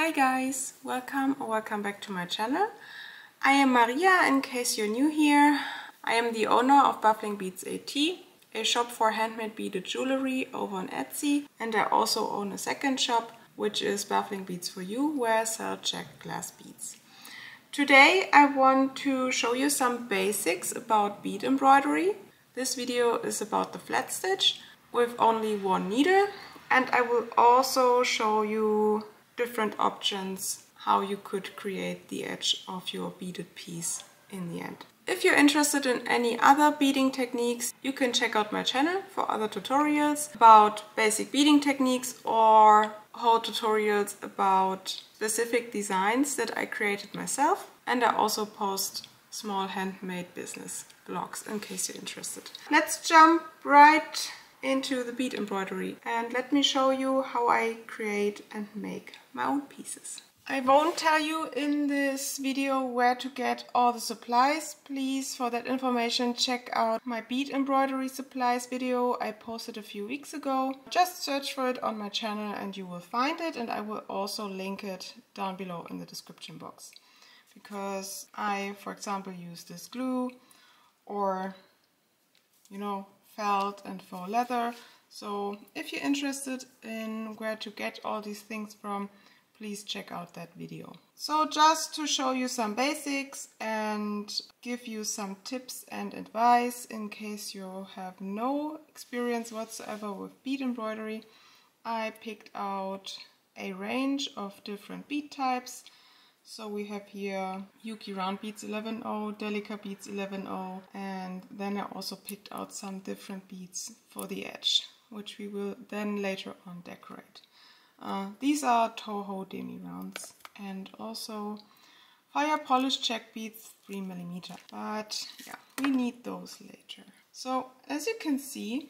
Hi guys, welcome or welcome back to my channel. I am Maria, in case you're new here. I am the owner of Baffling Beads AT, a shop for handmade beaded jewelry over on Etsy, and I also own a second shop, which is Baffling Beads for You, where I sell checked glass beads. Today I want to show you some basics about bead embroidery. This video is about the flat stitch with only one needle, and I will also show you different options how you could create the edge of your beaded piece in the end. If you're interested in any other beading techniques, you can check out my channel for other tutorials about basic beading techniques or whole tutorials about specific designs that I created myself. And I also post small handmade business blogs in case you're interested. Let's jump right into the bead embroidery and let me show you how I create and make my own pieces. I won't tell you in this video where to get all the supplies. Please, for that information, check out my bead embroidery supplies video I posted a few weeks ago. Just search for it on my channel and you will find it, and I will also link it down below in the description box. Because I, for example, use this glue or, felt and faux leather. So if you're interested in where to get all these things from, please check out that video. So just to show you some basics and give you some tips and advice in case you have no experience whatsoever with bead embroidery, I picked out a range of different bead types. So we have here Yuki round beads 11.0, Delica beads 11.0, and then I also picked out some different beads for the edge, which we will then later on decorate. These are Toho demi rounds and also fire polished check beads 3mm, but yeah, we need those later. So as you can see,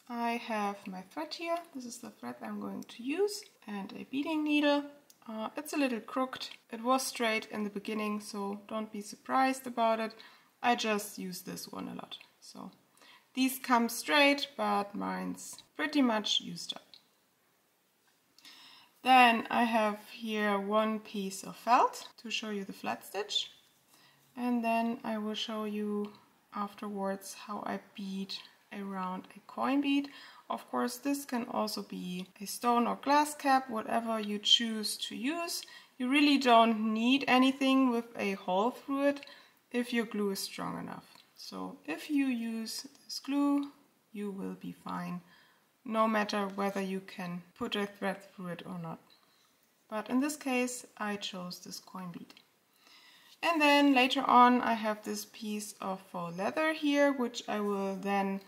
I have my thread here. This is the thread I'm going to use, and a beading needle. It's a little crooked. It was straight in the beginning, so don't be surprised about it. I just use this one a lot. So these come straight, but mine's pretty much used up. Then I have here one piece of felt to show you the flat stitch. And then I will show you afterwards how I bead around a coin bead. Of course, this can also be a stone or glass cap, whatever you choose to use. You really don't need anything with a hole through it if your glue is strong enough. So if you use this glue, you will be fine, no matter whether you can put a thread through it or not. But in this case, I chose this coin bead. And then later on, I have this piece of faux leather here, which I will then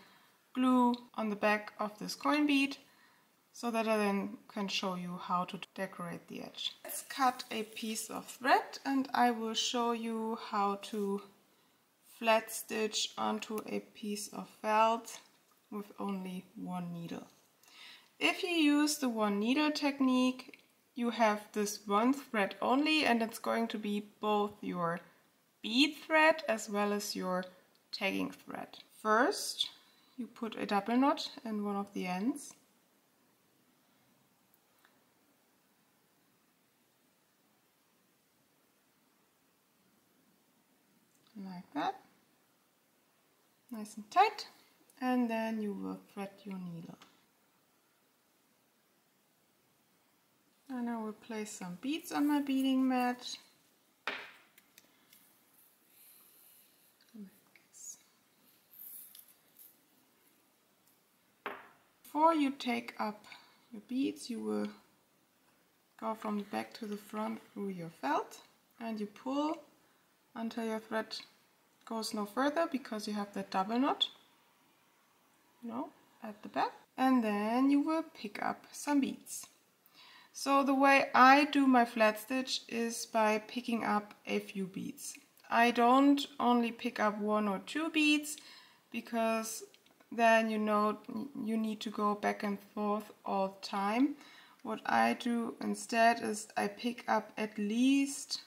glue on the back of this coin bead so that I then can show you how to decorate the edge. Let's cut a piece of thread and I will show you how to flat stitch onto a piece of felt with only one needle. If you use the one needle technique, you have this one thread only, and it's going to be both your bead thread as well as your tagging thread. First, you put a double knot in one of the ends. Like that. Nice and tight. And then you will thread your needle. And I will place some beads on my beading mat. Before you take up your beads, you will go from the back to the front through your felt and you pull until your thread goes no further because you have that double knot, at the back. And then you will pick up some beads. So the way I do my flat stitch is by picking up a few beads. I don't only pick up one or two beads because then you need to go back and forth all the time. What I do instead is I pick up at least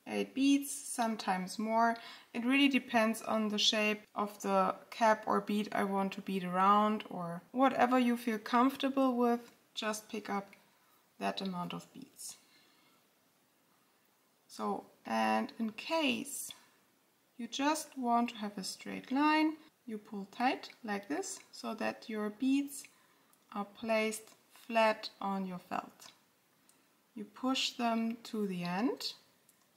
8 beads, sometimes more. It really depends on the shape of the cap or bead I want to bead around, or whatever you feel comfortable with, just pick up that amount of beads. So, and in case you just want to have a straight line, you pull tight like this so that your beads are placed flat on your felt. You push them to the end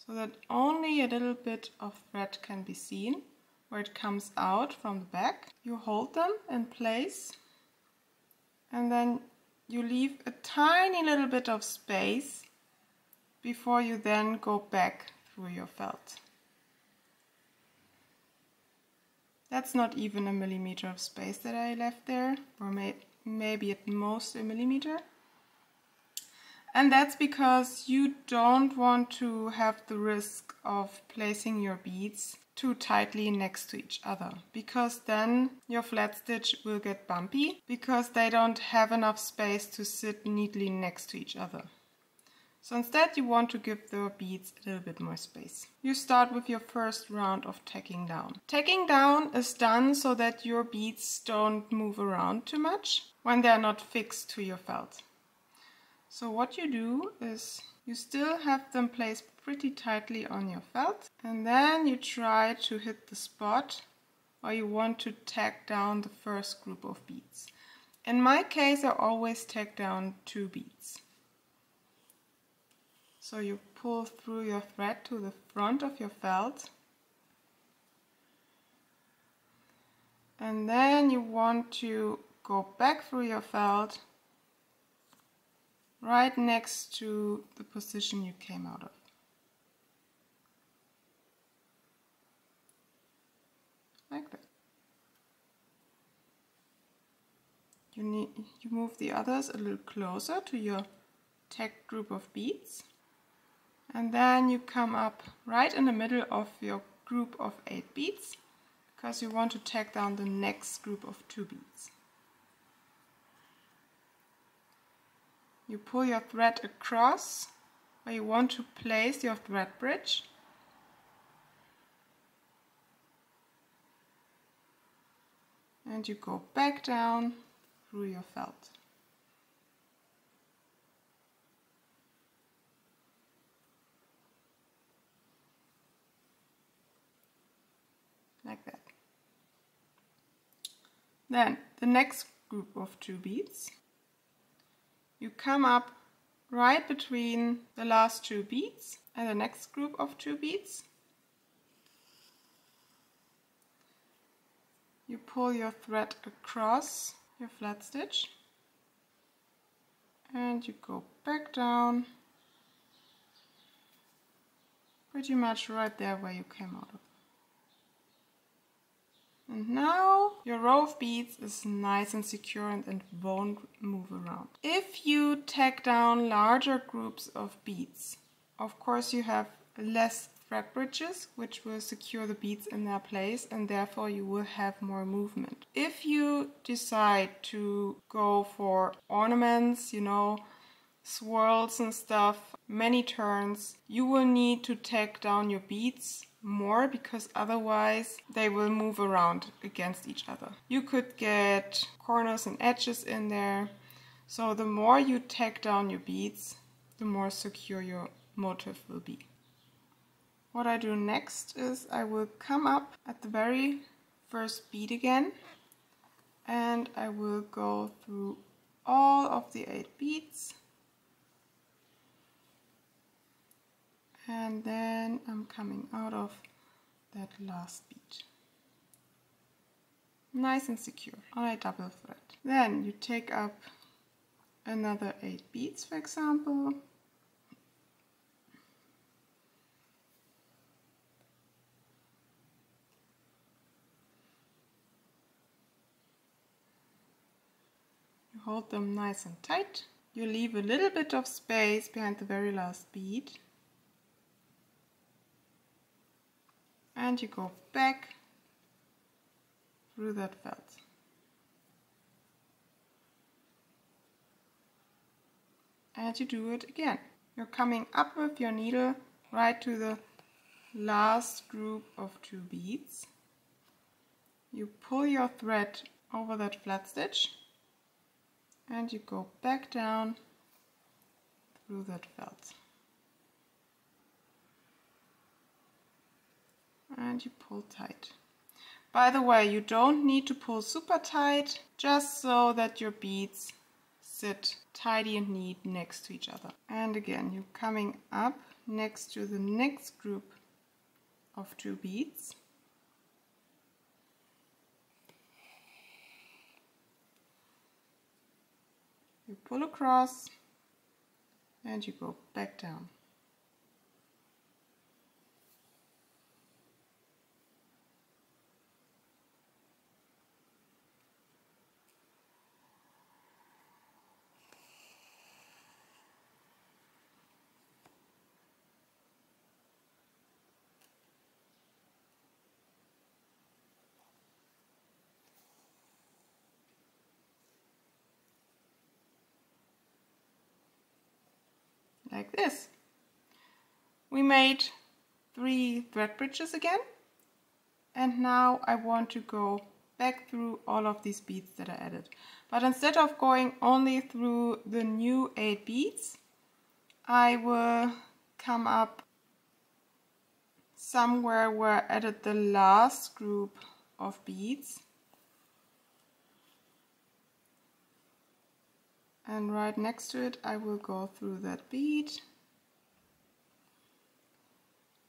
so that only a little bit of thread can be seen where it comes out from the back. You hold them in place and then you leave a tiny little bit of space before you then go back through your felt. That's not even a millimeter of space that I left there, or maybe at most a millimeter. And that's because you don't want to have the risk of placing your beads too tightly next to each other, because then your flat stitch will get bumpy because they don't have enough space to sit neatly next to each other. So instead you want to give the beads a little bit more space. You start with your first round of tacking down. Tacking down is done so that your beads don't move around too much when they're not fixed to your felt. So what you do is you still have them placed pretty tightly on your felt, and then you try to hit the spot where you want to tack down the first group of beads. In my case I always tack down 2 beads. So you pull through your thread to the front of your felt, and then you want to go back through your felt right next to the position you came out of. Like that. You move the others a little closer to your tacked group of beads. And then you come up right in the middle of your group of 8 beads, because you want to tack down the next group of 2 beads. You pull your thread across where you want to place your thread bridge. And you go back down through your felt. Like that. Then the next group of 2 beads, you come up right between the last 2 beads and the next group of 2 beads. You pull your thread across your flat stitch and you go back down pretty much right there where you came out of. And now your row of beads is nice and secure and won't move around. If you tack down larger groups of beads, of course you have less thread bridges, which will secure the beads in their place, and therefore you will have more movement. If you decide to go for ornaments, you know, swirls and stuff, many turns, you will need to tack down your beads more, because otherwise they will move around against each other. You could get corners and edges in there, so the more you tack down your beads, the more secure your motif will be. What I do next is I will come up at the very first bead again, and I will go through all of the 8 beads, and then I'm coming out of that last bead. Nice and secure on a double thread. Then you take up another 8 beads, for example. You hold them nice and tight. You leave a little bit of space behind the very last bead. And you go back through that felt. And you do it again. You're coming up with your needle right to the last group of 2 beads. You pull your thread over that flat stitch and you go back down through that felt. and you pull tight. By the way, you don't need to pull super tight, just so that your beads sit tidy and neat next to each other. And again, you're coming up next to the next group of 2 beads. You pull across and you go back down. Like this. We made 3 thread bridges again, and now I want to go back through all of these beads that I added. But instead of going only through the new 8 beads, I will come up somewhere where I added the last group of beads, and right next to it I will go through that bead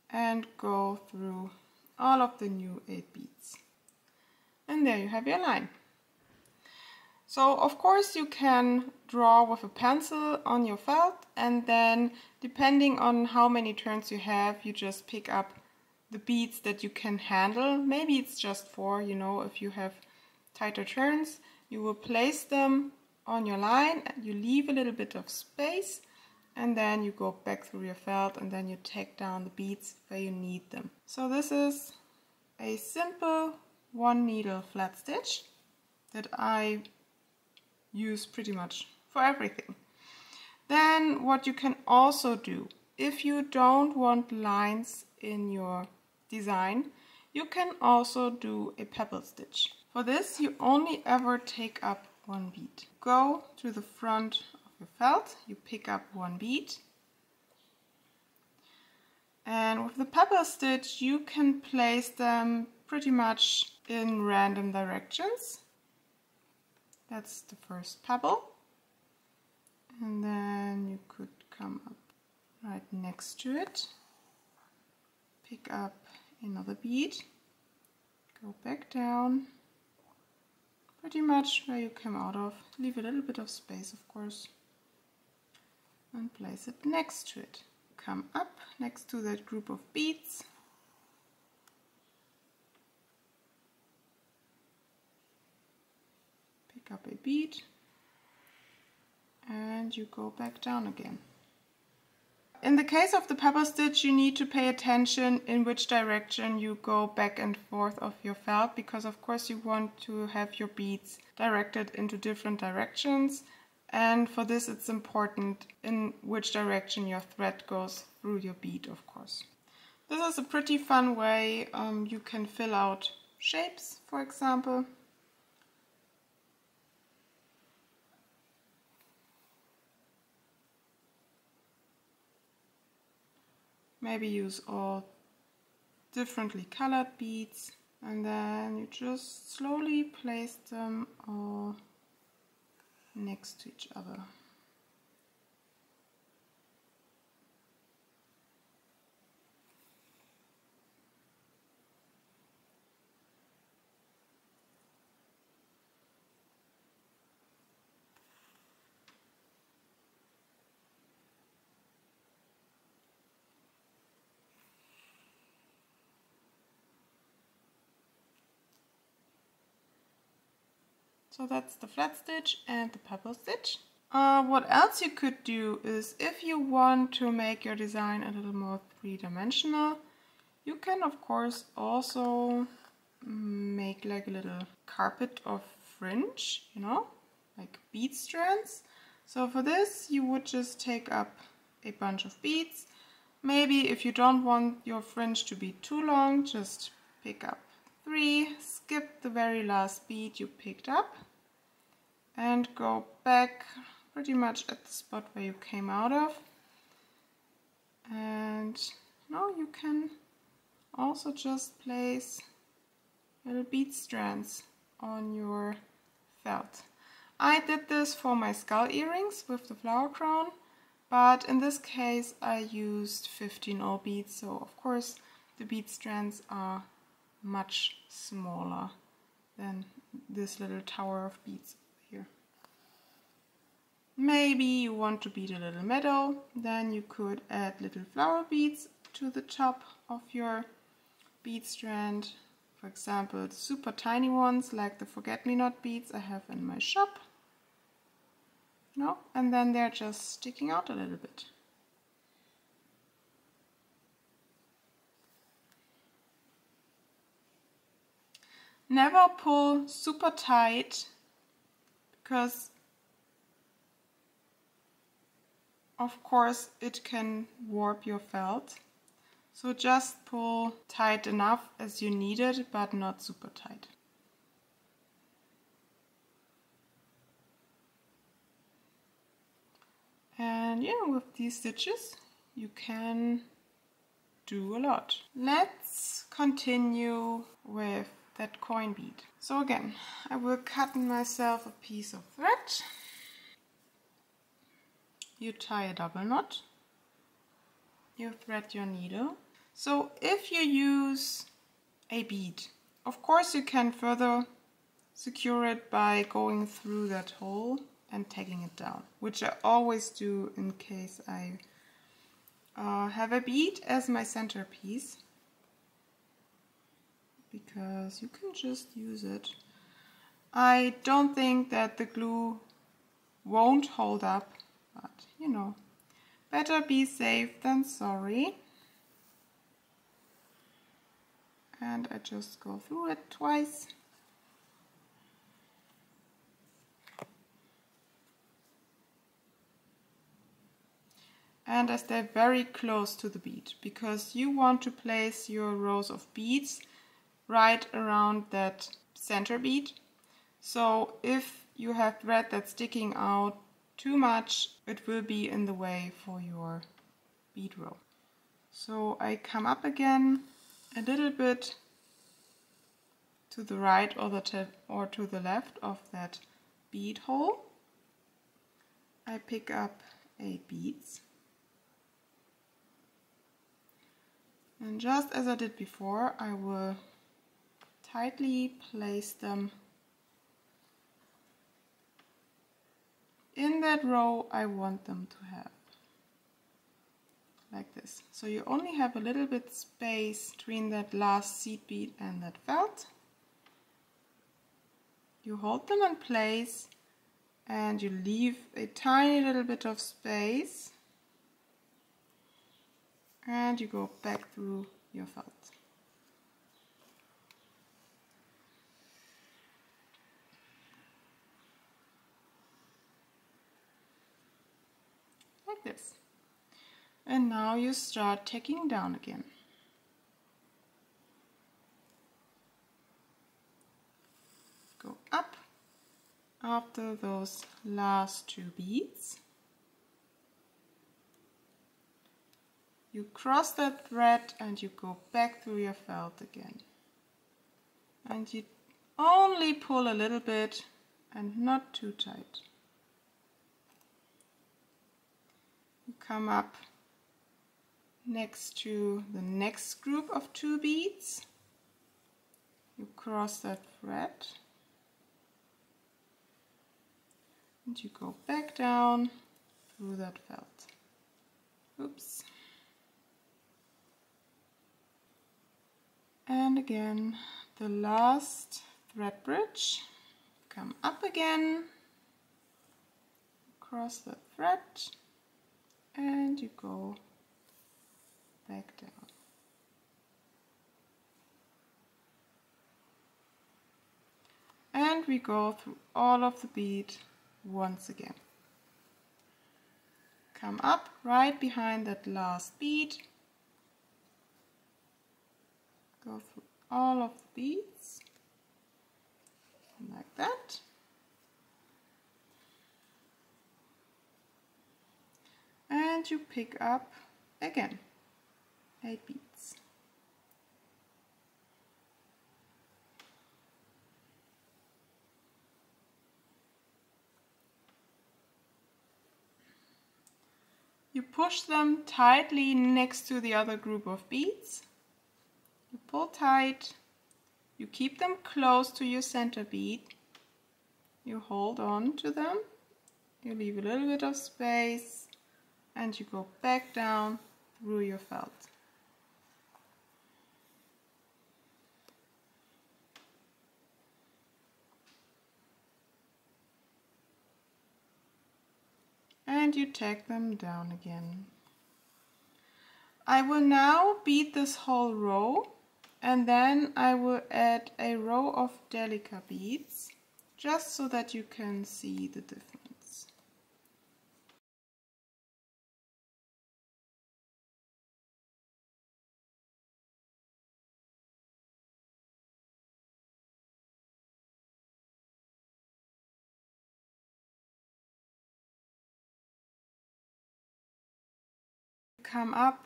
and go through all of the new 8 beads. And there you have your line. So of course you can draw with a pencil on your felt, and then depending on how many turns you have, you just pick up the beads that you can handle. Maybe it's just 4, you know, if you have tighter turns, you will place them on your line, and you leave a little bit of space, and then you go back through your felt and then you take down the beads where you need them. So this is a simple 1 needle flat stitch that I use pretty much for everything. Then what you can also do, if you don't want lines in your design, you can also do a pebble stitch. For this you only ever take up 1 bead. Go to the front of your felt, you pick up 1 bead, and with the pebble stitch you can place them pretty much in random directions. That's the first pebble, and then you could come up right next to it, pick up another bead, go back down, pretty much where you came out of, leave a little bit of space of course, and place it next to it. Come up next to that group of beads, pick up a bead, and you go back down again. In the case of the pebble stitch, you need to pay attention in which direction you go back and forth of your felt, because of course you want to have your beads directed into different directions, and for this it's important in which direction your thread goes through your bead, of course. This is a pretty fun way you can fill out shapes, for example. Maybe use all differently colored beads, and then you just slowly place them all next to each other. So that's the flat stitch and the pebble stitch. What else you could do is, if you want to make your design a little more three-dimensional, you can of course also make like a little carpet of fringe, you know, like bead strands. So for this you would just take up a bunch of beads. Maybe if you don't want your fringe to be too long, just pick up 3, skip the very last bead you picked up, and go back pretty much at the spot where you came out of. And now you can also just place little bead strands on your felt. I did this for my skull earrings with the flower crown, but in this case I used 15-0 beads, so of course the bead strands are much smaller than this little tower of beads here. Maybe you want to bead a little meadow, then you could add little flower beads to the top of your bead strand. For example, the super tiny ones like the forget-me-not beads I have in my shop. No, and then they're just sticking out a little bit. Never pull super tight, because of course it can warp your felt. So just pull tight enough as you need it, but not super tight. And yeah, with these stitches you can do a lot. Let's continue with that coin bead. So again, I will cut myself a piece of thread. You tie a double knot. You thread your needle. So if you use a bead, of course you can further secure it by going through that hole and tagging it down, which I always do in case I have a bead as my centerpiece, because you can just use it. I don't think that the glue won't hold up, but you know, better be safe than sorry. And I just go through it twice. And I stay very close to the bead, because you want to place your rows of beads right around that center bead. So if you have thread that's sticking out too much, it will be in the way for your bead row. So I come up again a little bit to the right or to the left of that bead hole. I pick up 8 beads. And just as I did before, I will tightly place them in that row I want them to have, like this. So you only have a little bit space between that last seed bead and that felt. You hold them in place and you leave a tiny little bit of space, and you go back through your felt. Like this. And now you start tacking down again. Go up after those last 2 beads. You cross that thread and you go back through your felt again. And you only pull a little bit and not too tight. You come up next to the next group of 2 beads. You cross that thread and you go back down through that felt. Oops. And again, the last thread bridge. Come up again, cross the thread, and you go back down. And we go through all of the bead once again. Come up right behind that last bead. Go through all of the beads, like that. And you pick up again 8 beads. You push them tightly next to the other group of beads. You pull tight. You keep them close to your center bead. You hold on to them. You leave a little bit of space and you go back down through your felt. And you tack them down again. I will now bead this whole row, and then I will add a row of delica beads, just so that you can see the difference. Come up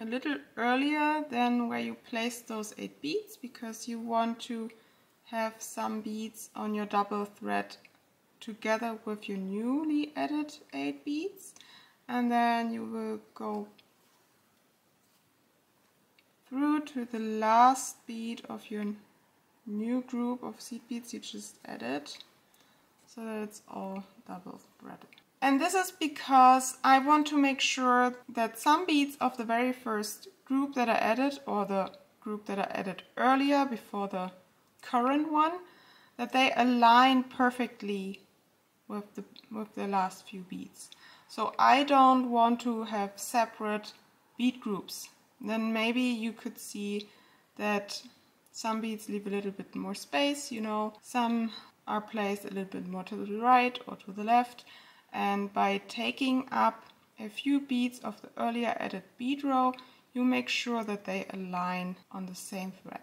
a little earlier than where you place those 8 beads, because you want to have some beads on your double thread together with your newly added 8 beads, and then you will go through to the last bead of your new group of seed beads you just added, so that it's all double threaded. And this is because I want to make sure that some beads of the very first group that I added, or the group that I added earlier before the current one, that they align perfectly with the last few beads. So I don't want to have separate bead groups. Then maybe you could see that some beads leave a little bit more space, you know, some are placed a little bit more to the right or to the left. And by taking up a few beads of the earlier added bead row, you make sure that they align on the same thread.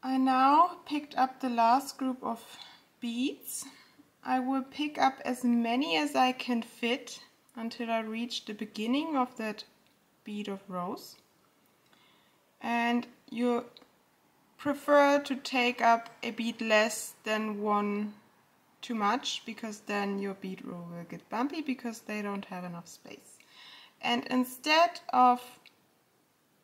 I now picked up the last group of beads. I will pick up as many as I can fit until I reach the beginning of that bead of rose. And you prefer to take up a bead less than one too much, because then your bead row will get bumpy because they don't have enough space. And instead of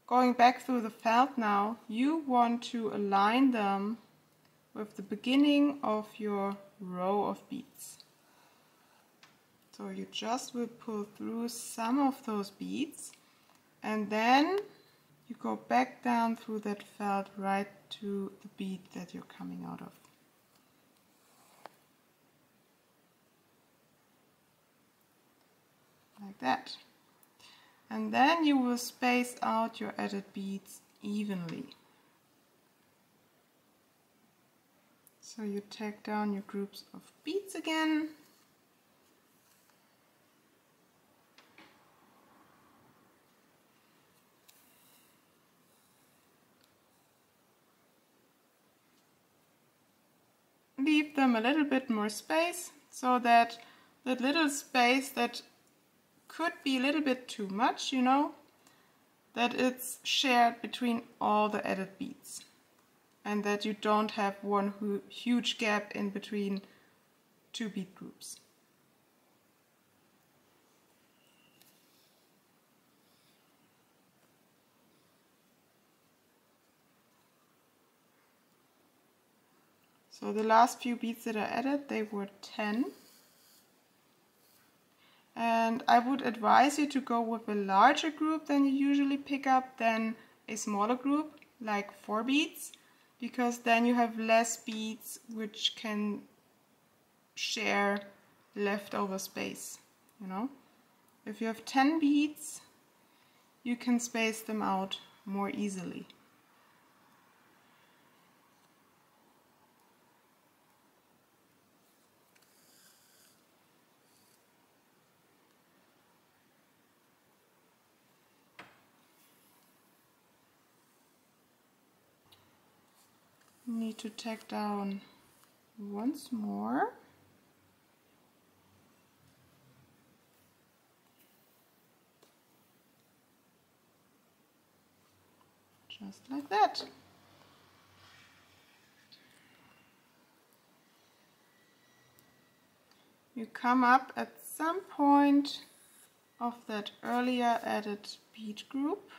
going back through the felt now, you want to align them with the beginning of your row of beads. So you just will pull through some of those beads, and then you go back down through that felt right to the bead that you're coming out of. Like that. And then you will space out your added beads evenly. So you tack down your groups of beads again. Leave them a little bit more space, so that that little space that could be a little bit too much, you know, that it's shared between all the added beads, and that you don't have one huge gap in between two bead groups. So the last few beads that I added, they were 10. And I would advise you to go with a larger group than you usually pick up than a smaller group. like 4 beads, because then you have less beads which can share leftover space, you know. If you have 10 beads, you can space them out more easily. Need to tack down once more. Just like that. You come up at some point of that earlier added bead group.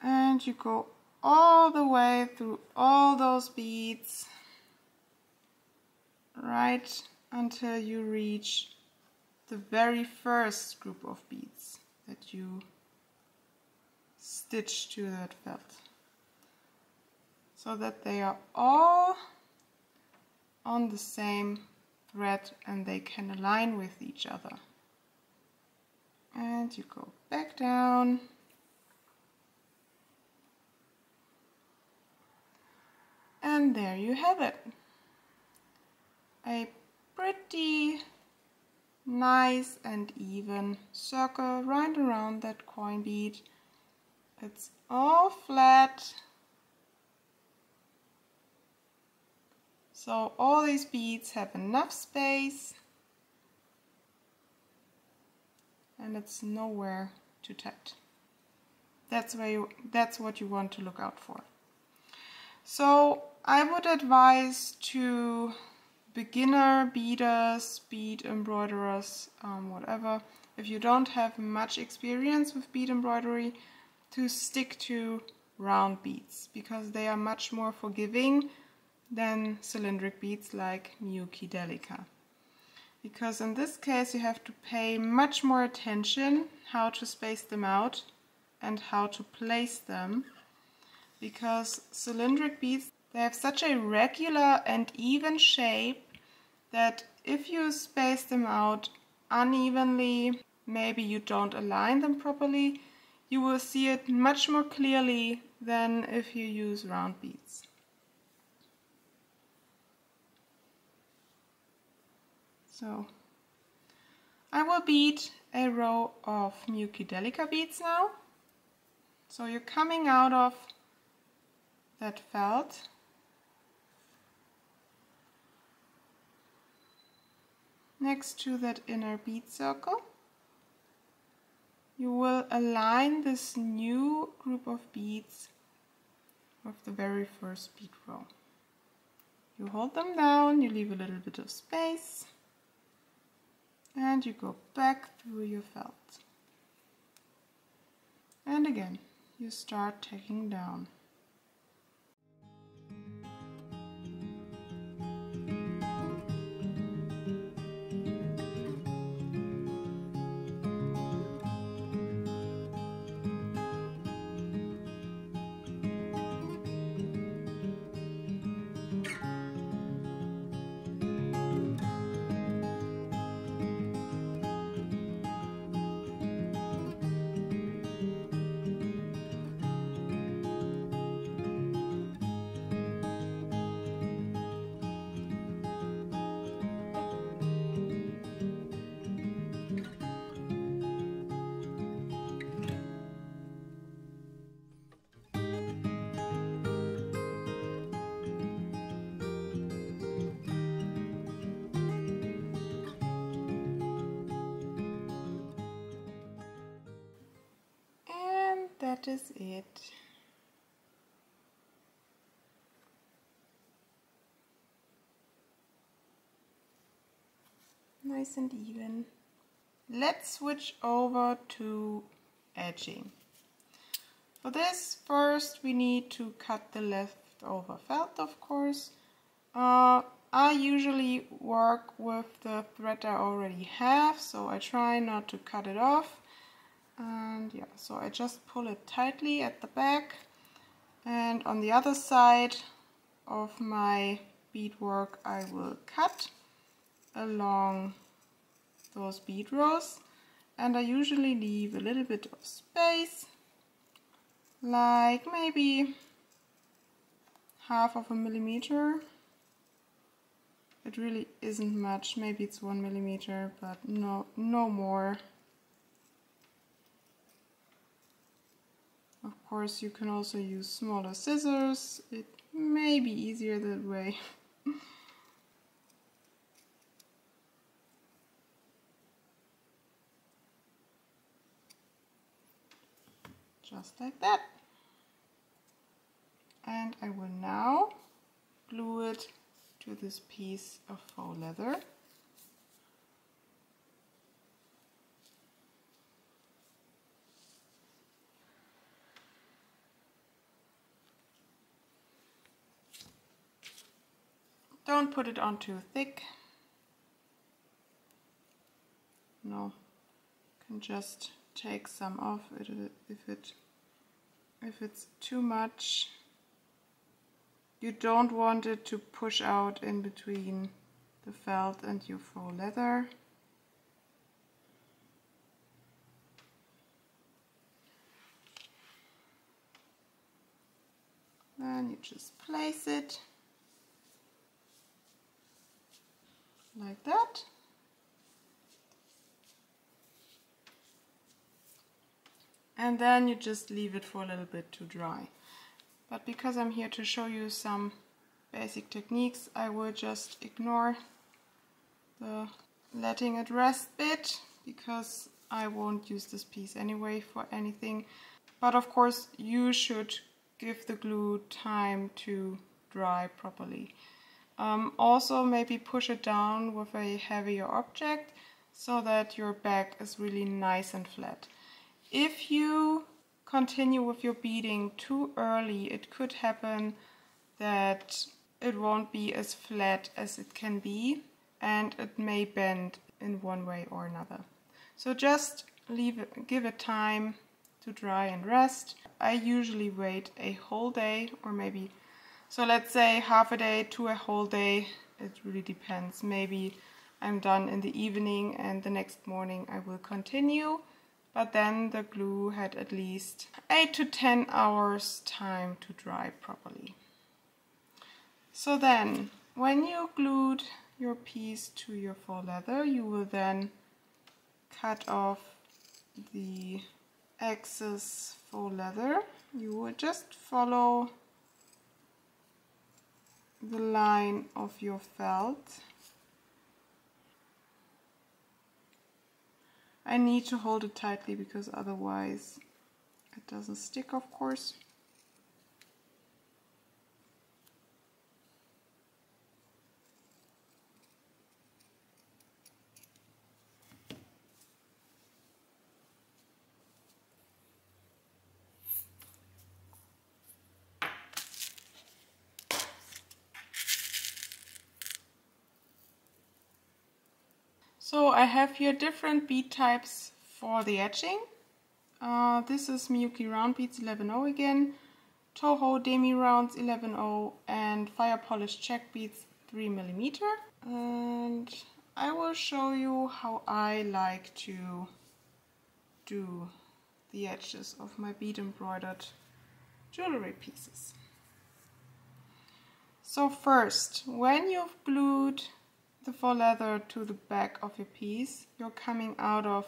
And you go all the way through all those beads, right until you reach the very first group of beads that you stitch to that felt, so that they are all on the same thread and they can align with each other. And you go back down. And there you have it. A pretty nice and even circle right around that coin bead. It's all flat. So all these beads have enough space and it's nowhere too tight. That's what you want to look out for. So I would advise to beginner beaders, bead embroiderers, whatever, if you don't have much experience with bead embroidery, to stick to round beads, because they are much more forgiving than cylindric beads like Miyuki Delica. Because in this case you have to pay much more attention how to space them out and how to place them, because cylindric beads, they have such a regular and even shape that if you space them out unevenly, maybe you don't align them properly, you will see it much more clearly than if you use round beads. So I will bead a row of Miyuki Delica beads now. So you're coming out of that felt. Next to that inner bead circle, you will align this new group of beads with the very first bead row. You hold them down, you leave a little bit of space, and you go back through your felt. And again, you start tacking down. That is it. Nice and even. Let's switch over to edging. For this, first we need to cut the leftover felt, of course. I usually work with the thread I already have, so I try not to cut it off. And yeah, so I just pull it tightly at the back, and on the other side of my beadwork I will cut along those bead rows, and I usually leave a little bit of space, like maybe 1/2 millimeter. It really isn't much, maybe it's 1 millimeter, but no more. Of course, you can also use smaller scissors. It may be easier that way. Just like that. And I will now glue it to this piece of faux leather. Don't put it on too thick. No, you can just take some off if it's too much. You don't want it to push out in between the felt and your faux leather. Then you just place it like that. And then you just leave it for a little bit to dry. But because I'm here to show you some basic techniques, I will just ignore the letting it rest bit, because I won't use this piece anyway for anything. But of course you should give the glue time to dry properly. Also maybe push it down with a heavier object so that your back is really nice and flat. If you continue with your beading too early, it could happen that it won't be as flat as it can be, and it may bend in one way or another. So just give it time to dry and rest. I usually wait a whole day, or maybe, so let's say half a day to a whole day. It really depends. Maybe I'm done in the evening and the next morning I will continue. But then the glue had at least 8 to 10 hours time to dry properly. So then, when you glued your piece to your faux leather, you will then cut off the excess faux leather. You will just follow the line of your felt. I need to hold it tightly because otherwise it doesn't stick, of course. So I have here different bead types for the etching. This is Miyuki round beads 11.0 again, Toho demi rounds 11.0, and fire polished check beads 3 mm. And I will show you how I like to do the edges of my bead embroidered jewelry pieces. So first, when you've glued the faux leather to the back of your piece, you're coming out of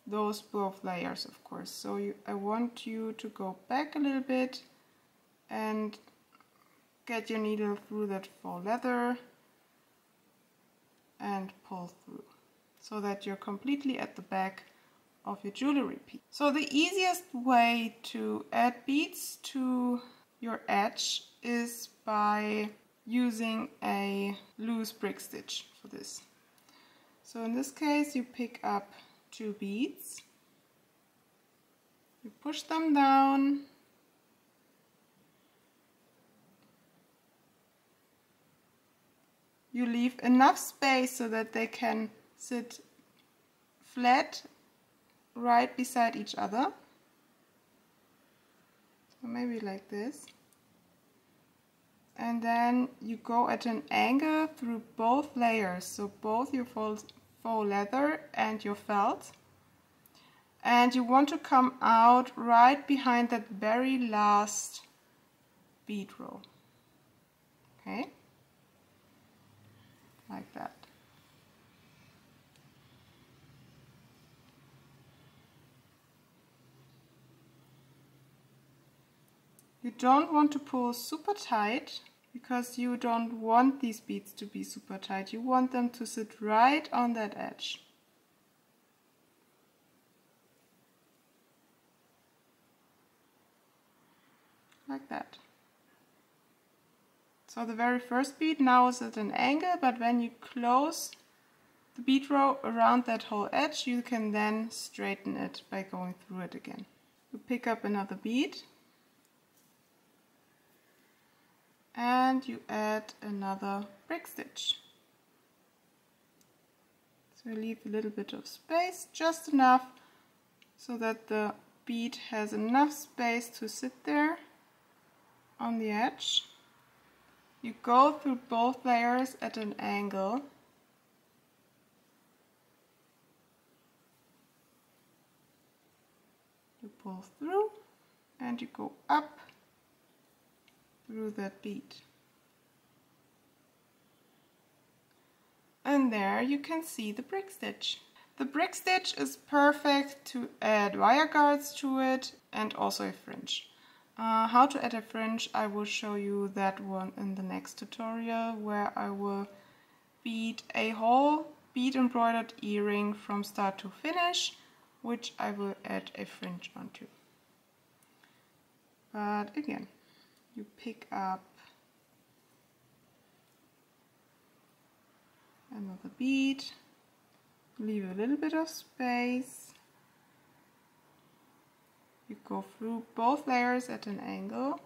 those both layers, of course. So I want you to go back a little bit and get your needle through that faux leather and pull through so that you're completely at the back of your jewelry piece. So the easiest way to add beads to your edge is by using a loose brick stitch for this. So in this case you pick up 2 beads, you push them down, you leave enough space so that they can sit flat right beside each other. So maybe like this. And then you go at an angle through both layers, so both your faux leather and your felt. And you want to come out right behind that very last bead row. Okay? Like that. You don't want to pull super tight because you don't want these beads to be super tight. You want them to sit right on that edge. Like that. So the very first bead now is at an angle, but when you close the bead row around that whole edge, you can then straighten it by going through it again. You pick up another bead and you add another brick stitch. So you leave a little bit of space, just enough so that the bead has enough space to sit there on the edge. You go through both layers at an angle. You pull through and you go up through that bead. And there you can see the brick stitch. The brick stitch is perfect to add wire guards to it and also a fringe. How to add a fringe, I will show you that one in the next tutorial, where I will bead a whole bead embroidered earring from start to finish, which I will add a fringe onto. But again, you pick up another bead, leave a little bit of space. You go through both layers at an angle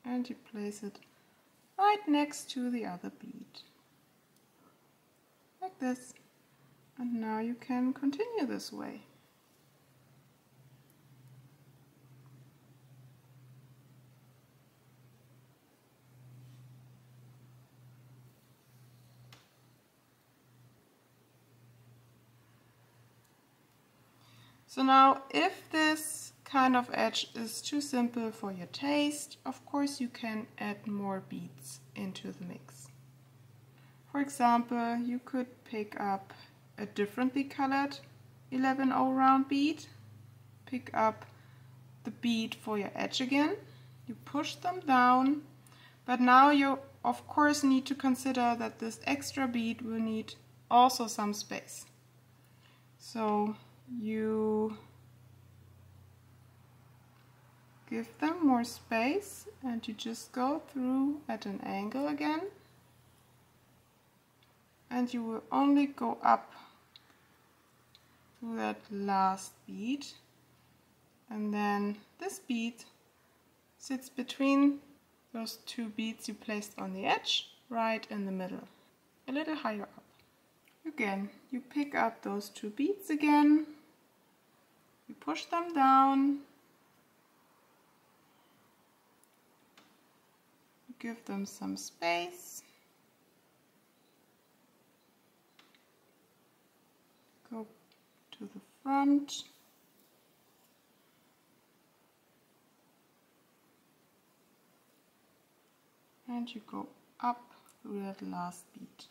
and you place it right next to the other bead, like this. And now you can continue this way. So now, if this kind of edge is too simple for your taste, of course you can add more beads into the mix. For example, you could pick up a differently colored 11/0 round bead, pick up the bead for your edge again, you push them down, but now you of course need to consider that this extra bead will need also some space. So you give them more space and you just go through at an angle again, and you will only go up to that last bead, and then this bead sits between those two beads you placed on the edge, right in the middle, a little higher up. Again, you pick up those two beads again, you push them down, you give them some space, go to the front, and you go up through that last bead.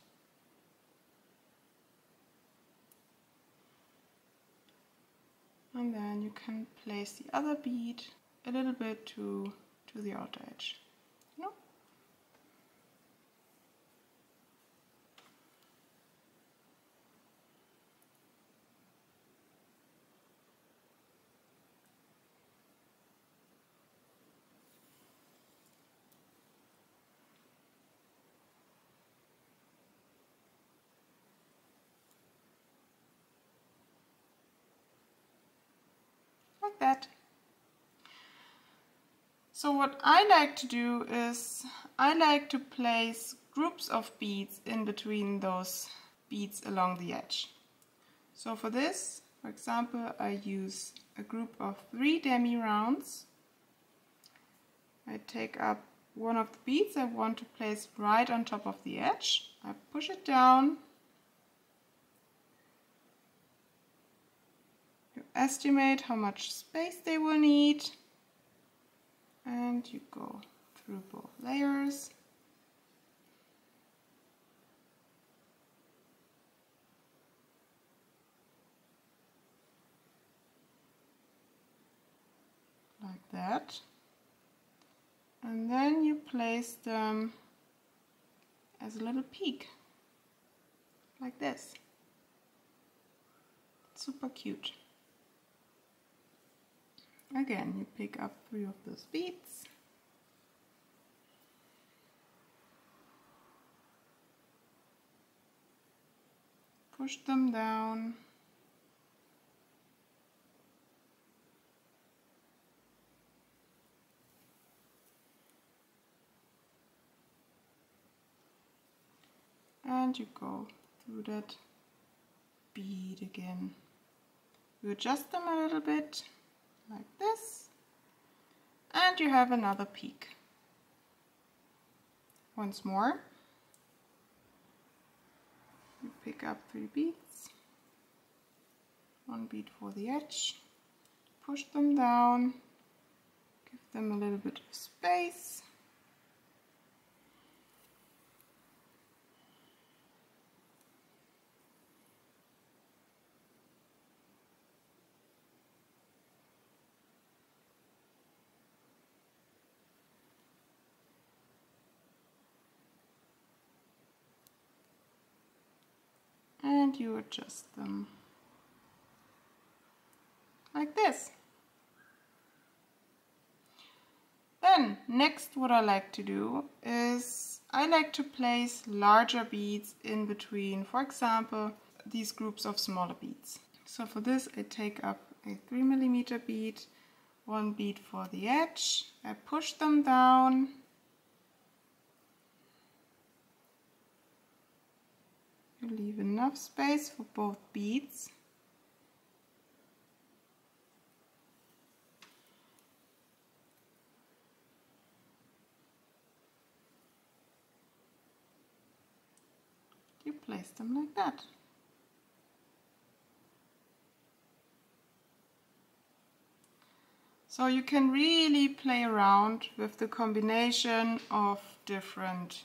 And then you can place the other bead a little bit to the outer edge. No? Like that. So what I like to do is I like to place groups of beads in between those beads along the edge. So for this, for example, I use a group of 3 demi rounds. I take up one of the beads I want to place right on top of the edge. I push it down. You estimate how much space they will need, and you go through both layers. Like that. And then you place them as a little peak, like this. Super cute. Again, you pick up 3 of those beads. Push them down. And you go through that bead again. You adjust them a little bit, like this, and you have another peak. Once more, you pick up 3 beads, 1 bead for the edge, push them down, give them a little bit of space. And you adjust them like this. Then next, what I like to do is I like to place larger beads in between, for example, these groups of smaller beads. So for this I take up a 3mm bead, 1 bead for the edge, I push them down. You leave enough space for both beads. You place them like that. So you can really play around with the combination of different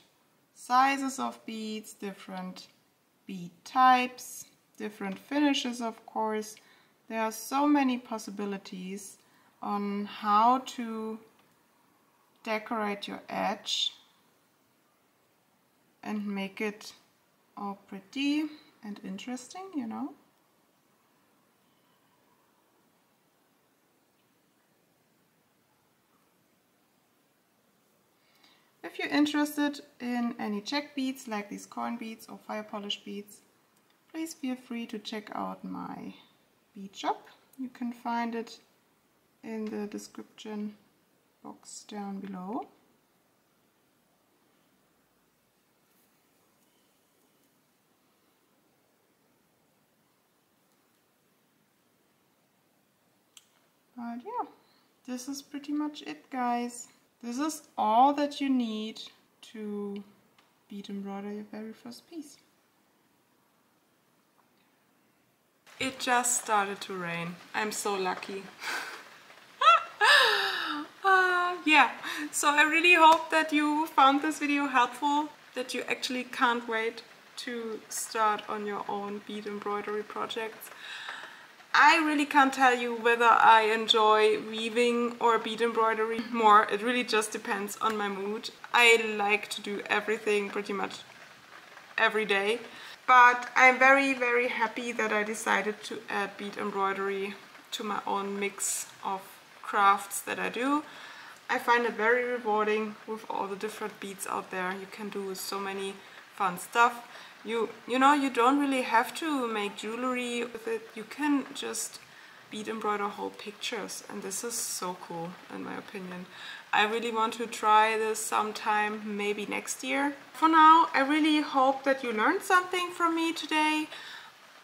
sizes of beads, different bead types, different finishes, of course. There are so many possibilities on how to decorate your edge and make it all pretty and interesting, you know. If you're interested in any check beads like these coin beads or fire polish beads, please feel free to check out my bead shop. You can find it in the description box down below. But yeah, this is pretty much it, guys. This is all that you need to bead embroider your very first piece. It just started to rain. I'm so lucky. Yeah, so I really hope that you found this video helpful, that you actually can't wait to start on your own bead embroidery projects. I really can't tell you whether I enjoy weaving or bead embroidery more. It really just depends on my mood. I like to do everything pretty much every day. But I'm very, very happy that I decided to add bead embroidery to my own mix of crafts that I do. I find it very rewarding with all the different beads out there. You can do so many fun stuff. You know, you don't really have to make jewelry with it. You can just bead embroider whole pictures, and this is so cool in my opinion. I really want to try this sometime, maybe next year. For now, I really hope that you learned something from me today.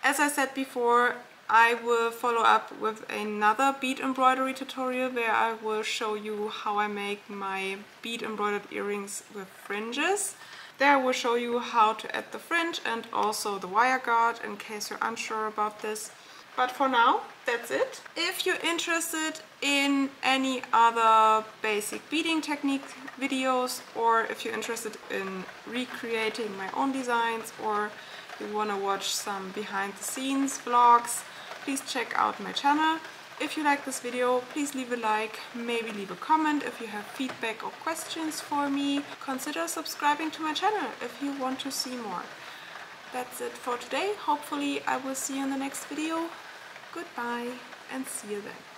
As I said before, I will follow up with another bead embroidery tutorial where I will show you how I make my bead embroidered earrings with fringes. There I will show you how to add the fringe and also the wire guard in case you're unsure about this. But for now, that's it. If you're interested in any other basic beading technique videos, or if you're interested in recreating my own designs, or you want to watch some behind the scenes vlogs, please check out my channel. If you like this video, please leave a like, maybe leave a comment. If you have feedback or questions for me, consider subscribing to my channel if you want to see more. That's it for today. Hopefully I will see you in the next video. Goodbye and see you then.